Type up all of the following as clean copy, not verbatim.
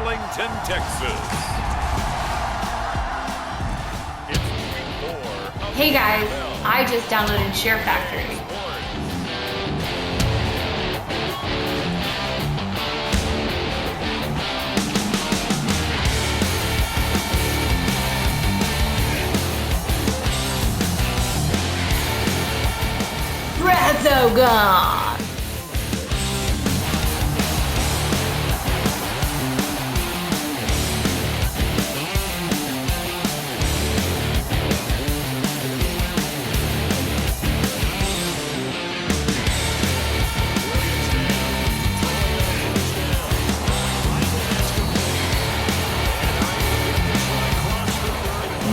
Arlington, Texas. It's week 4 of Hey guys, I just downloaded Share Factory. Resogun!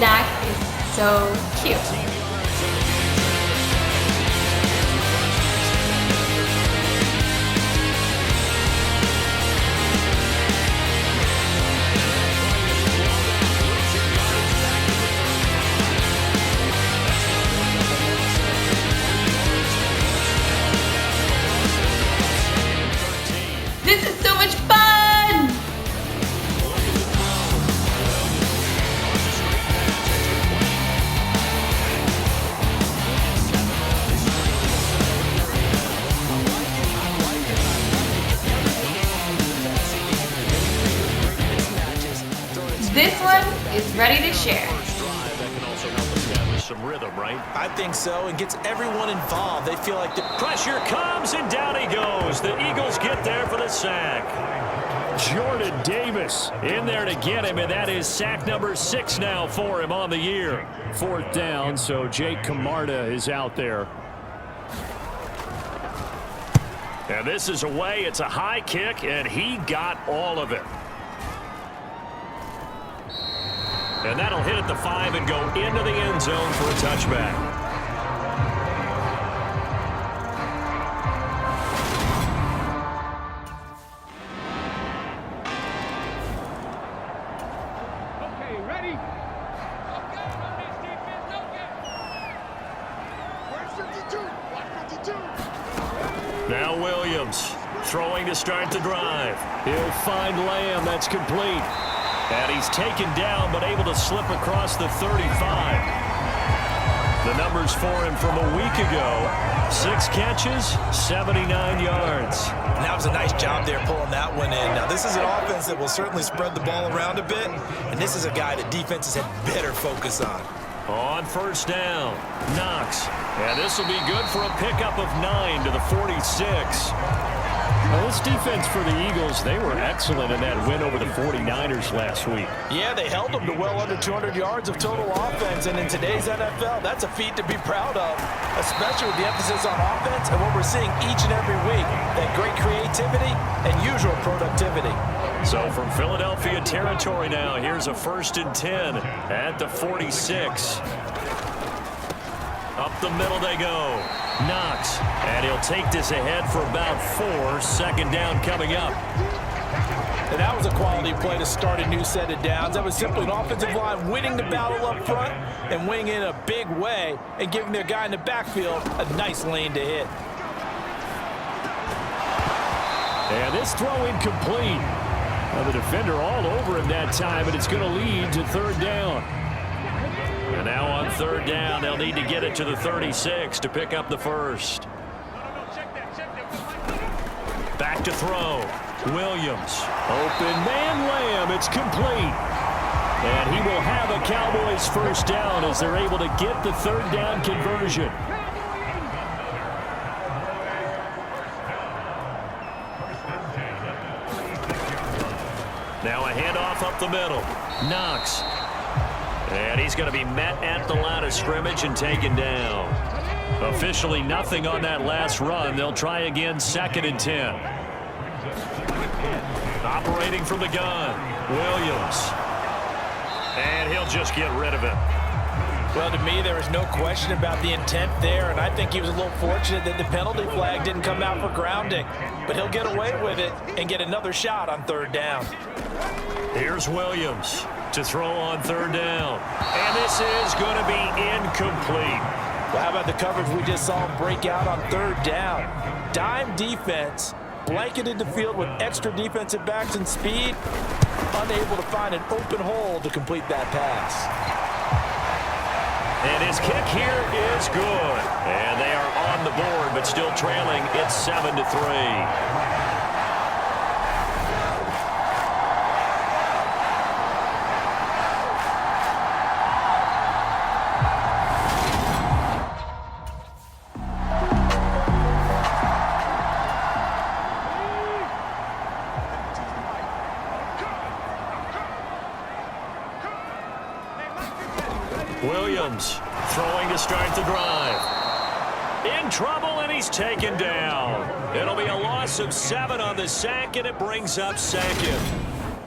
That is so cute. This is so much fun! This one is ready to share. Some rhythm, right? I think so. It gets everyone involved. They feel like the Pressure comes, and down he goes. The Eagles get there for the sack. Jordan Davis in there to get him, and that is sack number 6 now for him on the year. 4th down, so Jake Camarda is out there. And this is away. It's a high kick, and he got all of it. And that'll hit at the 5 and go into the end zone for a touchback. Okay, ready? Now Williams throwing to start the drive. He'll find Lamb. That's complete. And he's taken down, but able to slip across the 35. The numbers for him from a week ago: 6 catches, 79 yards. that was a nice job there pulling that one in. Now, this is an offense that will certainly spread the ball around a bit, and this is a guy that defenses had better focus on. On 1st down, Knox. And this will be good for a pickup of 9 to the 46. Well, this defense for the Eagles, they were excellent in that win over the 49ers last week. Yeah, they held them to well under 200 yards of total offense, and in today's NFL, that's a feat to be proud of, especially with the emphasis on offense and what we're seeing each and every week, that great creativity and usual productivity. So from Philadelphia territory now, here's a 1st and 10 at the 46. Up the middle they go. Knox, and he'll take this ahead for about 4. 2nd down coming up. And that was a quality play to start a new set of downs. That was simply an offensive line winning the battle up front and winning in a big way and giving their guy in the backfield a nice lane to hit. And this throw incomplete. Well, the defender all over him that time, and it's going to lead to 3rd down. And now on 3rd down, they'll need to get it to the 36 to pick up the 1st. Back to throw. Williams. Open man Lamb. It's complete. And he will have a Cowboys 1st down as they're able to get the 3rd down conversion. Now a handoff up the middle. Knox. And he's going to be met at the line of scrimmage and taken down. Officially nothing on that last run. They'll try again 2nd and 10. Operating from the gun, Williams. And he'll just get rid of it. Well, to me, there is no question about the intent there, and I think he was a little fortunate that the penalty flag didn't come out for grounding. But he'll get away with it and get another shot on 3rd down. Here's Williams to throw on 3rd down. And this is going to be incomplete. Well, how about the coverage we just saw him break out on 3rd down? Dime defense, blanketed the field with extra defensive backs and speed, unable to find an open hole to complete that pass. And his kick here is good. And they are on the board, but still trailing. It's 7-3. Williams throwing to start the drive. In trouble, and he's taken down. It'll be a loss of 7 on the sack, and it brings up second.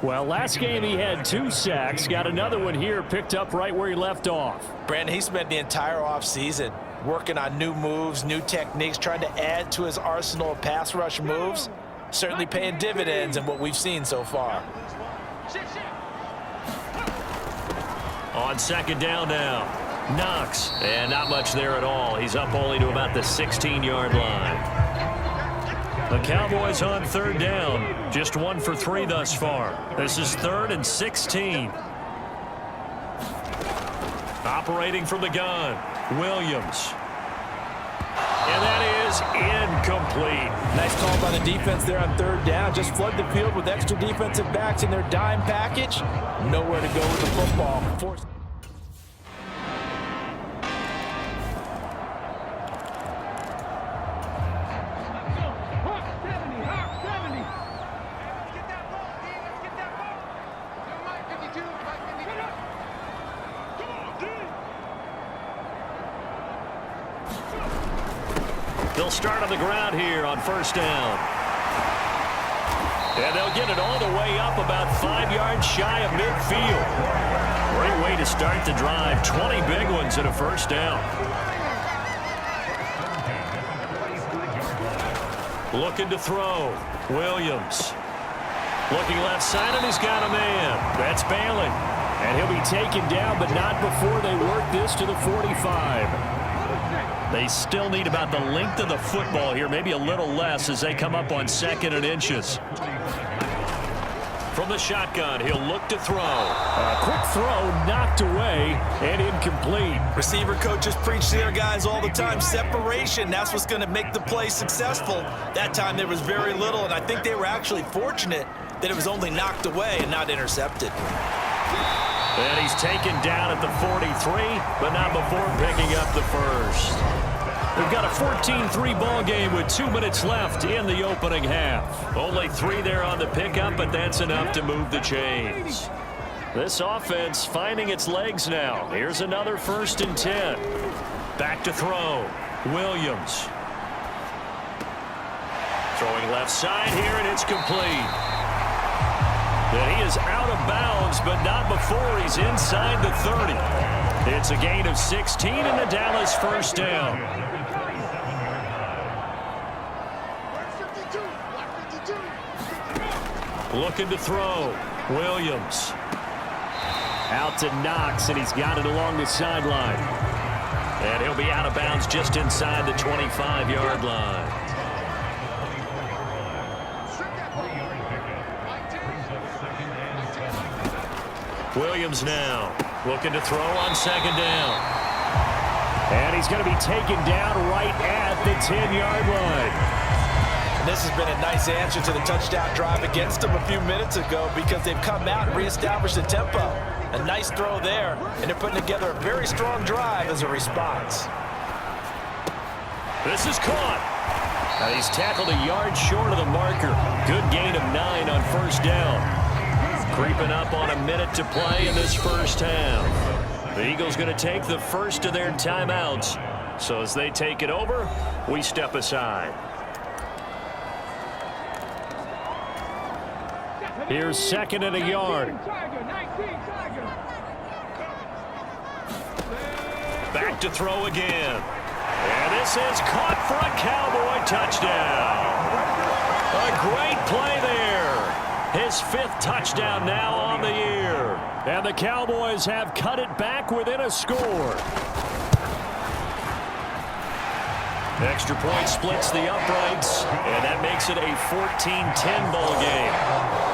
Well, last game he had 2 sacks. Got another one here, picked up right where he left off. Brandon, he spent the entire offseason working on new moves, new techniques, trying to add to his arsenal of pass rush moves. Certainly paying dividends in what we've seen so far. On second down now, Knox, and not much there at all. He's up only to about the 16-yard line. The Cowboys on third down, just 1 for 3 thus far. This is 3rd and 16. Operating from the gun, Williams. And that is incomplete. Nice call by the defense there on third down. Just flood the field with extra defensive backs in their dime package. Nowhere to go with the football. They'll start on the ground here on first down. And they'll get it all the way up about 5 yards shy of midfield. Great way to start the drive. 20 big ones and a first down. Looking to throw. Williams. Looking left side, and he's got a man. That's Bailey. And he'll be taken down, but not before they work this to the 45. They still need about the length of the football here, maybe a little less as they come up on 2nd and inches. From the shotgun, he'll look to throw. A quick throw knocked away and incomplete. Receiver coaches preach to their guys all the time. Separation, that's what's going to make the play successful. That time there was very little, and I think they were actually fortunate that it was only knocked away and not intercepted. And he's taken down at the 43, but not before picking up the first. We've got a 14-3 ball game with 2 minutes left in the opening half. Only 3 there on the pickup, but that's enough to move the chains. This offense finding its legs now. Here's another 1st and 10. Back to throw. Williams. Throwing left side here, and it's complete. And he is out of bounds, but not before he's inside the 30. It's a gain of 16 and the Dallas first down. Looking to throw. Williams. Out to Knox, and he's got it along the sideline. And he'll be out of bounds just inside the 25-yard line. Williams now looking to throw on second down. And he's going to be taken down right at the 10-yard line. And this has been a nice answer to the touchdown drive against them a few minutes ago because they've come out and reestablished the tempo. A nice throw there, and they're putting together a very strong drive as a response. This is caught. And he's tackled a yard short of the marker. Good gain of 9 on first down. Creeping up on a minute to play in this first half. The Eagles going to take the first of their timeouts. So as they take it over, we step aside. Here's 2nd and a yard. Back to throw again. And this is caught for a Cowboy touchdown. A great play there. His 5th touchdown now on the year. And the Cowboys have cut it back within a score. Extra point splits the uprights, and that makes it a 14-10 ball game.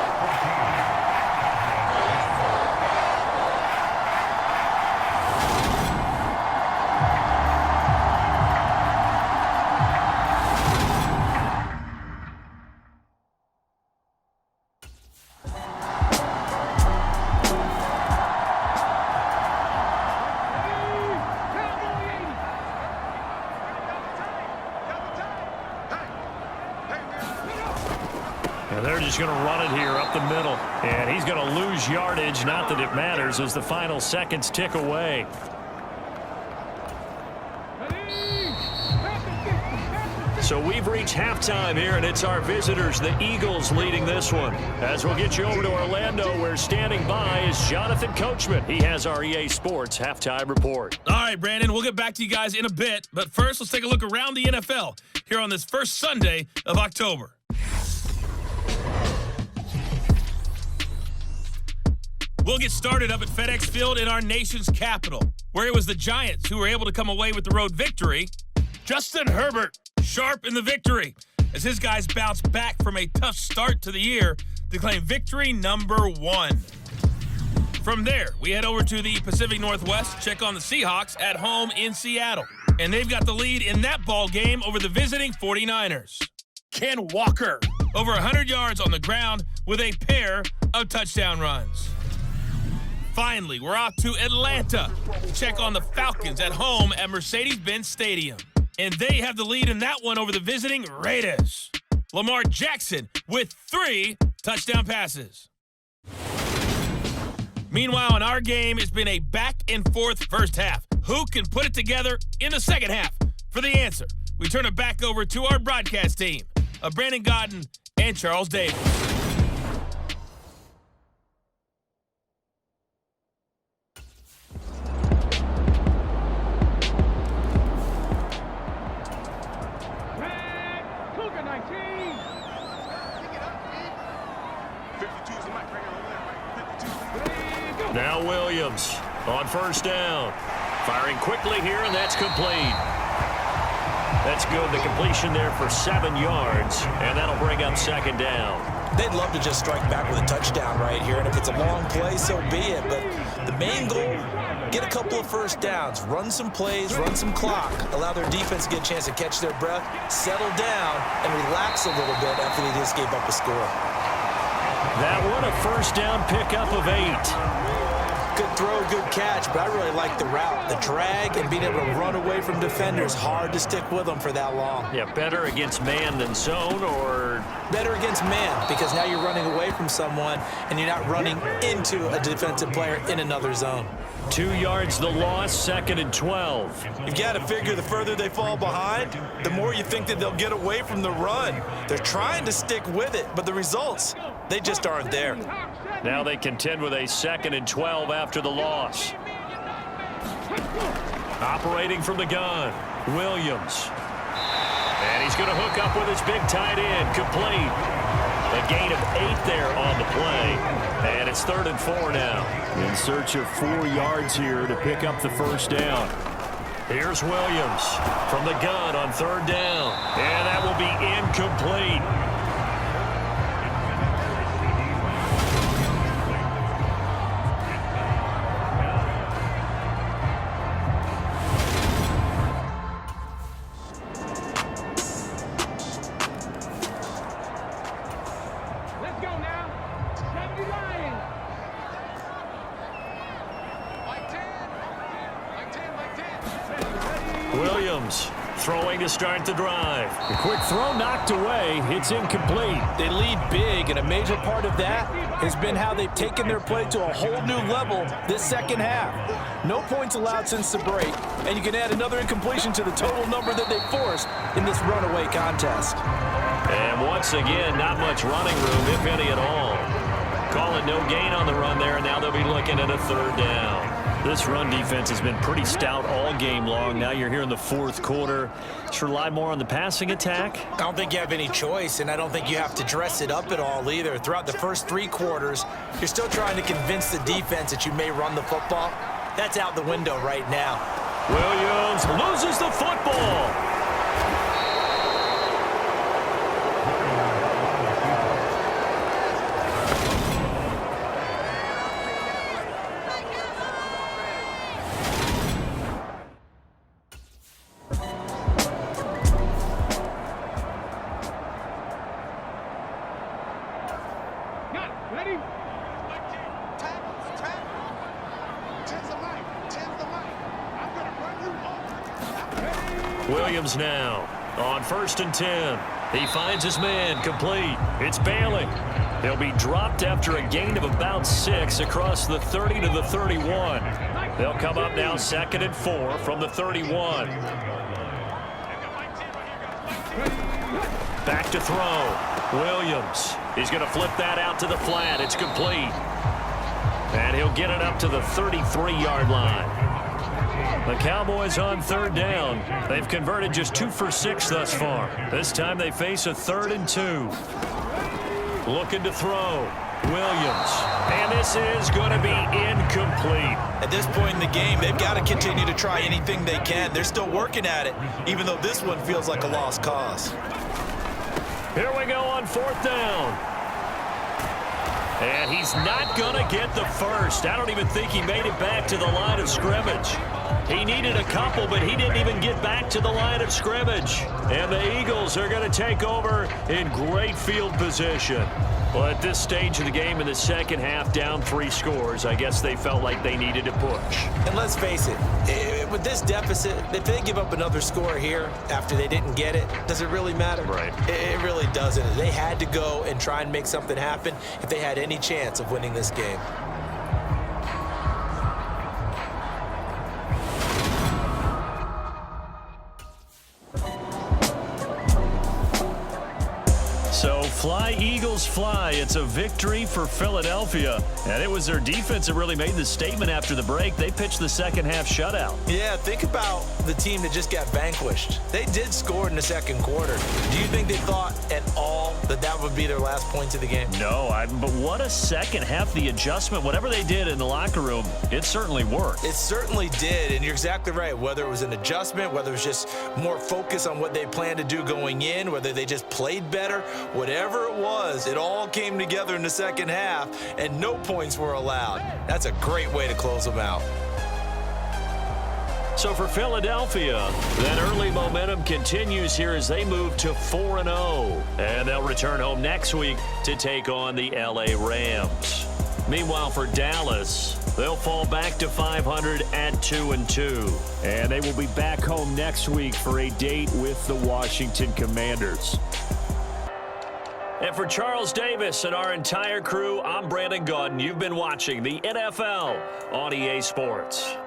And they're just going to run it here up the middle. And he's going to lose yardage. Not that it matters as the final seconds tick away. So we've reached halftime here, and it's our visitors, the Eagles, leading this one. As we'll get you over to Orlando, where standing by is Jonathan Coachman. He has our EA Sports halftime report. All right, Brandon, we'll get back to you guys in a bit. But first, let's take a look around the NFL here on this first Sunday of October. We'll get started up at FedEx Field in our nation's capital, where it was the Giants who were able to come away with the road victory. Justin Herbert, sharp in the victory, as his guys bounced back from a tough start to the year to claim victory number 1. From there, we head over to the Pacific Northwest, check on the Seahawks at home in Seattle. And they've got the lead in that ball game over the visiting 49ers. Ken Walker, over 100 yards on the ground with a pair of touchdown runs. Finally, we're off to Atlanta to check on the Falcons at home at Mercedes-Benz Stadium. And they have the lead in that one over the visiting Raiders. Lamar Jackson with 3 touchdown passes. Meanwhile, in our game, it's been a back-and-forth first half. Who can put it together in the second half? For the answer, we turn it back over to our broadcast team of Brandon Godden and Charles Davis. Now Williams on first down. Firing quickly here, and that's complete. That's good. The completion there for 7 yards, and that'll bring up second down. They'd love to just strike back with a touchdown right here, and if it's a long play, so be it. But the main goal, get a couple of first downs, run some plays, run some clock, allow their defense to get a chance to catch their breath, settle down, and relax a little bit after they just gave up a score. That one a first down pickup of 8. Good throw, good catch, but I really like the route. The drag and being able to run away from defenders, hard to stick with them for that long. Yeah, better against man than zone, or? Better against man, because now you're running away from someone and you're not running into a defensive player in another zone. 2 yards the loss, 2nd and 12. You've got to figure the further they fall behind, the more you think that they'll get away from the run. They're trying to stick with it, but the results, they just aren't there. Now they contend with a 2nd and 12 after the loss. Operating from the gun, Williams. And he's going to hook up with his big tight end, complete. A gain of 8 there on the play. And it's 3rd and 4 now. In search of 4 yards here to pick up the first down. Here's Williams from the gun on 3rd down. And that will be incomplete. Williams throwing to start the drive. The quick throw knocked away. It's incomplete. They lead big, and a major part of that has been how they've taken their play to a whole new level this second half. No points allowed since the break, and you can add another incompletion to the total number that they forced in this runaway contest. And once again, not much running room, if any at all. Call it no gain on the run there, and now they'll be looking at a 3rd down. This run defense has been pretty stout all game long. Now you're here in the 4th quarter. Just rely more on the passing attack. I don't think you have any choice, and I don't think you have to dress it up at all either. Throughout the first 3 quarters, you're still trying to convince the defense that you may run the football. That's out the window right now. Williams loses the football. Ready? Williams now on 1st and 10. He finds his man complete. It's Bailey. He'll be dropped after a gain of about 6 across the 30 to the 31. They'll come up now 2nd and 4 from the 31. Back to throw. Williams. He's going to flip that out to the flat. It's complete. And he'll get it up to the 33-yard line. The Cowboys on 3rd down. They've converted just 2 for 6 thus far. This time they face a 3rd and 2. Looking to throw. Williams. And this is going to be incomplete. At this point in the game, they've got to continue to try anything they can. They're still working at it, even though this one feels like a lost cause. Here we go on 4th down. And he's not going to get the first. I don't even think he made it back to the line of scrimmage. He needed a couple, but he didn't even get back to the line of scrimmage. And the Eagles are going to take over in great field position. Well, at this stage of the game in the second half, down 3 scores, I guess they felt like they needed to push. And let's face it, with this deficit, if they give up another score here after they didn't get it, does it really matter? Right. It really doesn't. They had to go and try and make something happen if they had any chance of winning this game. So fly, Eagles, fly. It's a victory for Philadelphia. And it was their defense that really made the statement after the break. They pitched the second half shutout. Yeah, think about the team that just got vanquished. They did score in the second quarter. Do you think they thought at all that that would be their last points of the game? No, but what a second half. The adjustment, whatever they did in the locker room, it certainly worked. It certainly did, and you're exactly right. Whether it was an adjustment, whether it was just more focus on what they planned to do going in, whether they just played better, whatever it was, it all came together in the second half, and no points were allowed. That's a great way to close them out. So for Philadelphia, that early momentum continues here as they move to 4-0. And they'll return home next week to take on the LA Rams. Meanwhile, for Dallas, they'll fall back to 500 at 2-2. And they will be back home next week for a date with the Washington Commanders. And for Charles Davis and our entire crew, I'm Brandon Gaudin. You've been watching the NFL on EA Sports.